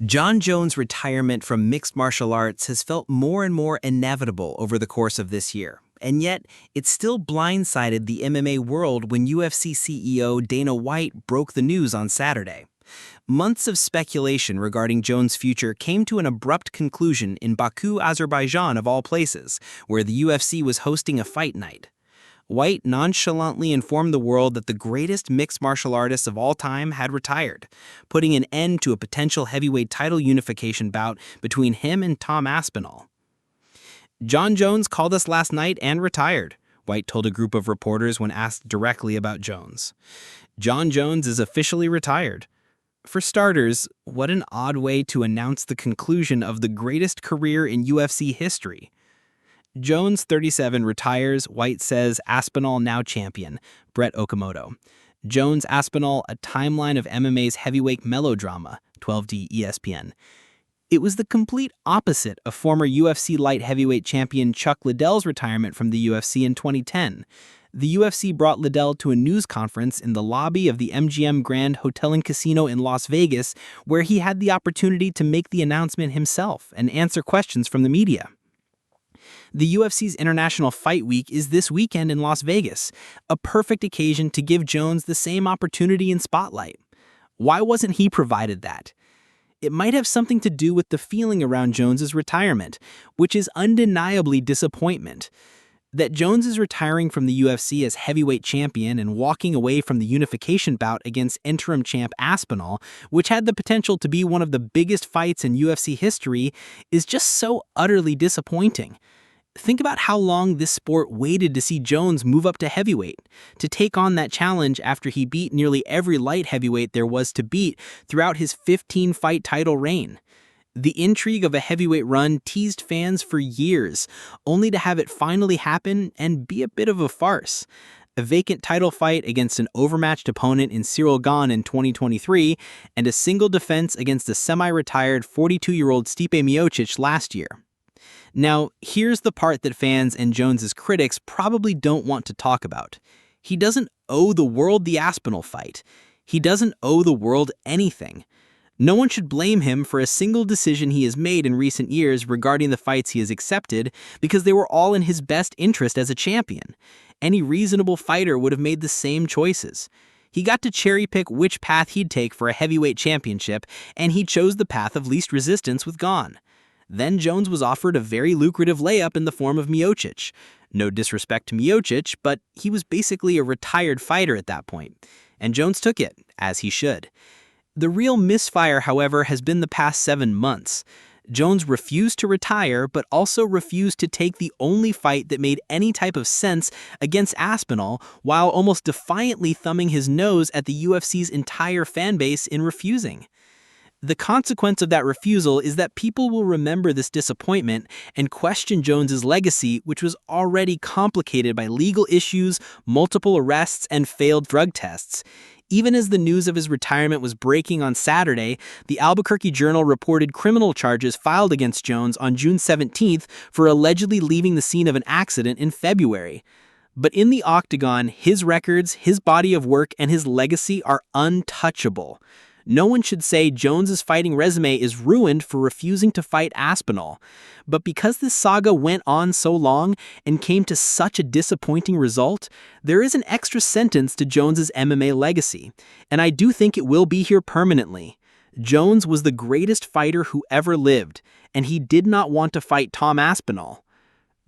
Jon Jones' retirement from mixed martial arts has felt more and more inevitable over the course of this year. And yet, it still blindsided the MMA world when UFC CEO Dana White broke the news on Saturday. Months of speculation regarding Jones' future came to an abrupt conclusion in Baku, Azerbaijan of all places, where the UFC was hosting a fight night. White nonchalantly informed the world that the greatest mixed martial artist of all time had retired, putting an end to a potential heavyweight title unification bout between him and Tom Aspinall. "Jon Jones called us last night and retired," White told a group of reporters when asked directly about Jones. "Jon Jones is officially retired." For starters, what an odd way to announce the conclusion of the greatest career in UFC history. Jones, 37, retires, White says. Aspinall now champion, Brett Okamoto. Jones Aspinall, a timeline of MMA's heavyweight melodrama, 12D ESPN. It was the complete opposite of former UFC light heavyweight champion Chuck Liddell's retirement from the UFC in 2010. The UFC brought Liddell to a news conference in the lobby of the MGM Grand Hotel and Casino in Las Vegas, where he had the opportunity to make the announcement himself and answer questions from the media. The UFC's International Fight Week is this weekend in Las Vegas, a perfect occasion to give Jones the same opportunity and spotlight. Why wasn't he provided that? It might have something to do with the feeling around Jones's retirement, which is undeniably disappointment. That Jones is retiring from the UFC as heavyweight champion and walking away from the unification bout against interim champ Aspinall, which had the potential to be one of the biggest fights in UFC history, is just so utterly disappointing. Think about how long this sport waited to see Jones move up to heavyweight, to take on that challenge after he beat nearly every light heavyweight there was to beat throughout his 15-fight title reign. The intrigue of a heavyweight run teased fans for years, only to have it finally happen and be a bit of a farce. A vacant title fight against an overmatched opponent in Cyril Gane in 2023, and a single defense against the semi-retired 42-year-old Stipe Miocic last year. Now, here's the part that fans and Jones's critics probably don't want to talk about. He doesn't owe the world the Aspinall fight. He doesn't owe the world anything. No one should blame him for a single decision he has made in recent years regarding the fights he has accepted, because they were all in his best interest as a champion. Any reasonable fighter would have made the same choices. He got to cherry-pick which path he'd take for a heavyweight championship, and he chose the path of least resistance with Gane. Then Jones was offered a very lucrative layup in the form of Miocic. No disrespect to Miocic, but he was basically a retired fighter at that point. And Jones took it, as he should. The real misfire, however, has been the past 7 months. Jones refused to retire, but also refused to take the only fight that made any type of sense against Aspinall, while almost defiantly thumbing his nose at the UFC's entire fanbase in refusing. The consequence of that refusal is that people will remember this disappointment and question Jones's legacy, which was already complicated by legal issues, multiple arrests, and failed drug tests. Even as the news of his retirement was breaking on Saturday, the Albuquerque Journal reported criminal charges filed against Jones on June 17th for allegedly leaving the scene of an accident in February. But in the octagon, his records, his body of work, and his legacy are untouchable. No one should say Jones's fighting resume is ruined for refusing to fight Aspinall. But because this saga went on so long and came to such a disappointing result, there is an extra sentence to Jones's MMA legacy, and I do think it will be here permanently. Jones was the greatest fighter who ever lived, and he did not want to fight Tom Aspinall.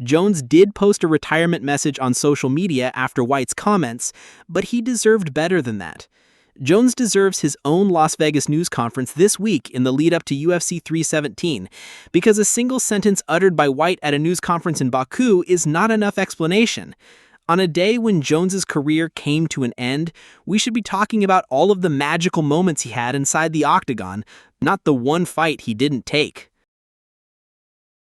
Jones did post a retirement message on social media after White's comments, but he deserved better than that. Jones deserves his own Las Vegas news conference this week in the lead-up to UFC 317, because a single sentence uttered by White at a news conference in Baku is not enough explanation. On a day when Jones's career came to an end, we should be talking about all of the magical moments he had inside the octagon, not the one fight he didn't take.